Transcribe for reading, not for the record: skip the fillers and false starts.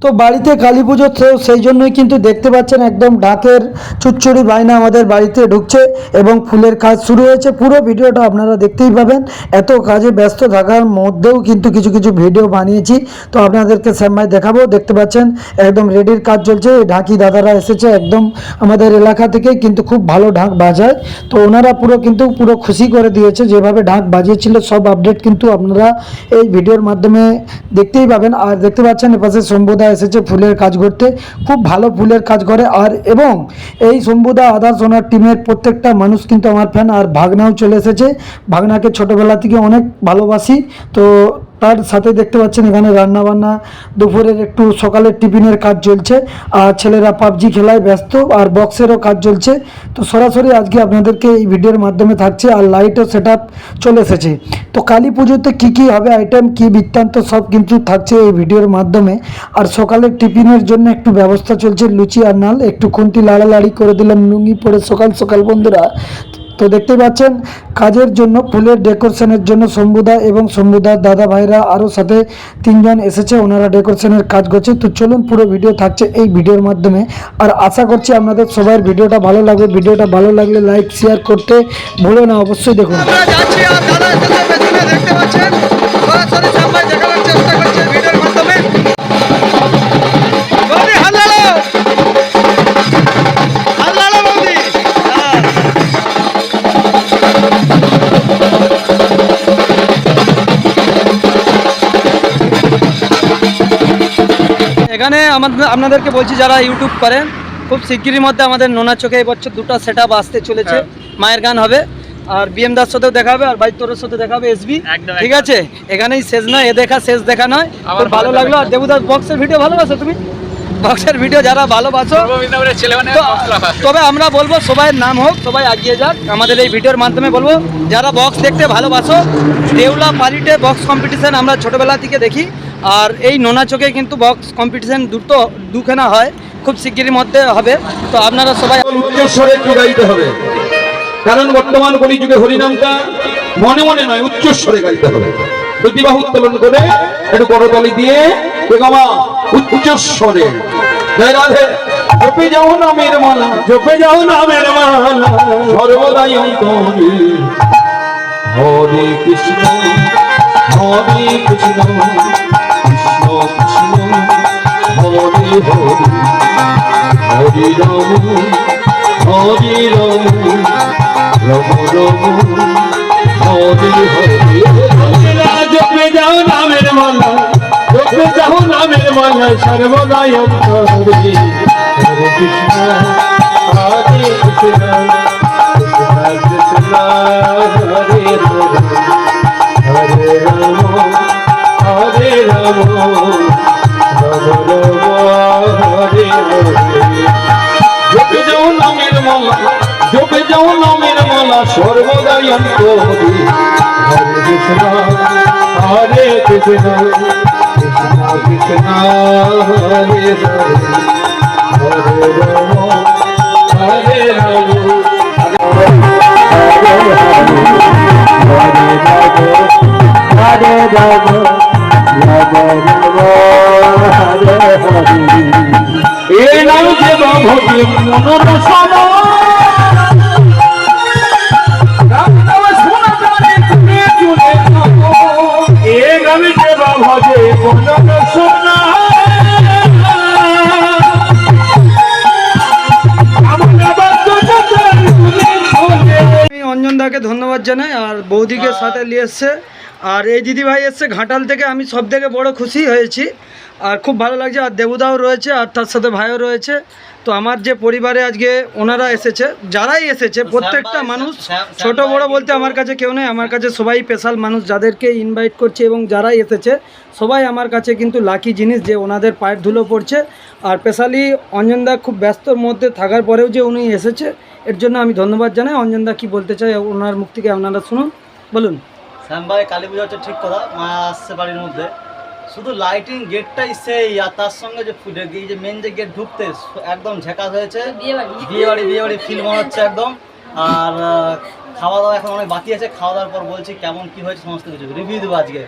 তো বাড়িতে কালী পুজো, তো সেই জন্যই কিন্তু দেখতে পাচ্ছেন একদম ঢাকের চুচ্চড়ি বায়না আমাদের বাড়িতে ঢুকছে এবং ফুলের কাজ শুরু হয়েছে। পুরো ভিডিওটা আপনারা দেখতেই পাবেন। এত কাজে ব্যস্ত থাকার মধ্যেও কিন্তু কিছু কিছু ভিডিও বানিয়েছি, তো আপনাদেরকে সামনে দেখাবো। দেখতে পাচ্ছেন একদম রেডির কাজ চলছে। ঢাকি দাদারা এসেছে একদম আমাদের এলাকা থেকে, কিন্তু খুব ভালো ঢাক বাজায়। তো ওনারা পুরো খুশি করে দিয়েছে, যেভাবে ঢাক বাজিয়েছিল সব আপডেট কিন্তু আপনারা এই ভিডিওর মাধ্যমে দেখতেই পাবেন। আর দেখতে পাচ্ছেন এপাশে শম্ভুদা এসেছে ফুলের কাজ করতে, খুব ভালো ফুলের কাজ করে। আর এবং এই শম্ভুদা আদার্স ওনার টিমের প্রত্যেকটা মানুষ কিন্তু আমার ফ্যান। আর ভাগনাও চলে এসেছে, ভাগনাকে ছোটোবেলা থেকে অনেক ভালোবাসি। তো তার সাথে দেখতে পাচ্ছেন এখানে রান্না বান্না, দুপুরের একটু সকালের টিফিনের কাজ চলছে। আর ছেলেরা পাবজি খেলায় ব্যস্ত, আর বক্সেরও কাজ চলছে। তো সরাসরি আজকে আপনাদেরকে এই ভিডিওর মাধ্যমে থাকছে। আর লাইটও সেট আপ চলে এসেছে। তো কালী পুজোতে কী কী হবে আইটেম, কী বৃত্তান্ত, সব কিন্তু থাকছে এই ভিডিওর মাধ্যমে। আর সকালের টিফিনের জন্য একটু ব্যবস্থা চলছে, লুচি আর নাল। একটু খুন্তি লাড়ালাড়ি করে দিলাম লুঙ্গি পরে সকাল সকাল বন্ধুরা। তো দেখতে পাচ্ছেন কাজের জন্য, ফুলের ডেকোরেশনের জন্য শম্ভুদা এবং শম্ভুদার দাদা ভাইরা আরও সাথে 3 জন এসেছে, ওনারা ডেকোরেশনের কাজ করছে। তো চলুন পুরো ভিডিও থাকছে এই ভিডিওর মাধ্যমে। আর আশা করছি আপনাদের সবার ভিডিওটা ভালো লাগবে। ভিডিওটা ভালো লাগলে লাইক শেয়ার করতে ভুলো না, অবশ্যই দেখুন। এখানে আপনাদেরকে বলছি, যারা ইউটিউব করেন, খুব শিগগিরই মধ্যে আমাদের নোনা চোখে এই বছর 2টা সেট আপ আসতে চলেছে। মায়ের গান হবে, আর বিএম দার সাথেও দেখা হবে, আর বাইক তোরের সাথে দেখা হবে এসবি। ঠিক আছে, এখানেই শেষ নয়, এ দেখা শেষ দেখা নয়। আমার ভালো লাগলো। আর দেবুদাস বক্সের ভিডিও ভালোবাসো তুমি? বক্সের ভিডিও যারা ভালোবাসো, তবে আমরা বলবো সবাইয়ের নাম হোক, সবাই এগিয়ে যাক। আমাদের এই ভিডিওর মাধ্যমে বলবো, যারা বক্স দেখতে ভালোবাসো, দেউলা পালিটে বক্স কম্পিটিশন আমরা ছোটোবেলা থেকে দেখি। আর এই নোনা চোখে কিন্তু বক্স কম্পিটিশন দুখানা হয়, খুব শিগগিরই মধ্যে হবে। তো আপনারা সবাই উচ্চস্বরে একটু গাইতে হবে, কারণ বর্তমান কলিযুগে হরিনামটা মনে মনে নয়, উচ্চস্বরে গাইতে হবে। প্রতিবাহ উত্তোলন করে একটু করতালি দিয়ে বেগমা উচ্চস্বরে জয় রাধে। জপে যাও নামের মালা, জপে যাও নামের মালা, সর্বদাই অন্তরে হরে কৃষ্ণ হরে কৃষ্ণ কৃষ্ণ কৃষ্ণ হরে হরে, হরে রাম হরে রাম, রাম রাম হরে হরে। জপে যাও নামের মালা, জপে যাও নামের মালা, সর্বদাই অন্তরে হরে কৃষ্ণ হরে কৃষ্ণ কৃষ্ণ কৃষ্ণ হরে হরে, হরে রাম হরে রাম, রাম রাম হরে হরে। জপে যাও নামের মালা, জপে যাও নামের মালা, সর্বদাই অন্তরে হরে কৃষ্ণ হরে কৃষ্ণ কৃষ্ণ কৃষ্ণ হরে হরে, হরে রাম হরে রাম, হরে রাম এ নাম যে ভোগে মনর সম, এ নাম যে ভজে মনর সোনা। আমি অঞ্জন দাকে ধন্যবাদ জানাই, আর বৌদিকে সাথে নিয়ে এসছে। আর এই দিদিভাই এসছে ঘাটাল থেকে, আমি সব থেকে বড় খুশি হয়েছি, আর খুব ভালো লাগছে। আর দেবুদাও রয়েছে, আর তার সাথে ভাইও রয়েছে। তো আমার যে পরিবারে আজকে ওনারা এসেছে, যারাই এসেছে প্রত্যেকটা মানুষ, ছোট বড় বলতে আমার কাছে কেউ নেই। আমার কাছে সবাই স্পেশাল মানুষ, যাদেরকে ইনভাইট করছে, এবং যারাই এসেছে সবাই আমার কাছে কিন্তু লাকি জিনিস, যে ওনাদের পায়ের ধুলো পড়ছে। আর স্পেশালি অঞ্জনদা খুব ব্যস্তর মধ্যে থাকার পরেও যে উনি এসেছে, এর জন্য আমি ধন্যবাদ জানাই। অঞ্জনদা কি বলতে চাই ওনার মুখ থেকে আপনারা শুনুন, বলুন। শ্যাম ভাই, কালী পুজো হচ্ছে ঠিক কথা, মা আসছে বাড়ির মধ্যে, শুধু লাইটিং গেটটাই সেই, আর তার সঙ্গে যে এই যে মেন যে গেট ঢুকতে একদম ঝাকাস হয়েছে, বিয়ে বাড়ি ফিল মনে হচ্ছে একদম। আর খাওয়া দাওয়া এখন অনেক বাকি আছে, খাওয়া দাওয়ার পর বলছি কেমন কি হয়েছে সমস্ত কিছু রিভিউ দেবো আজকে।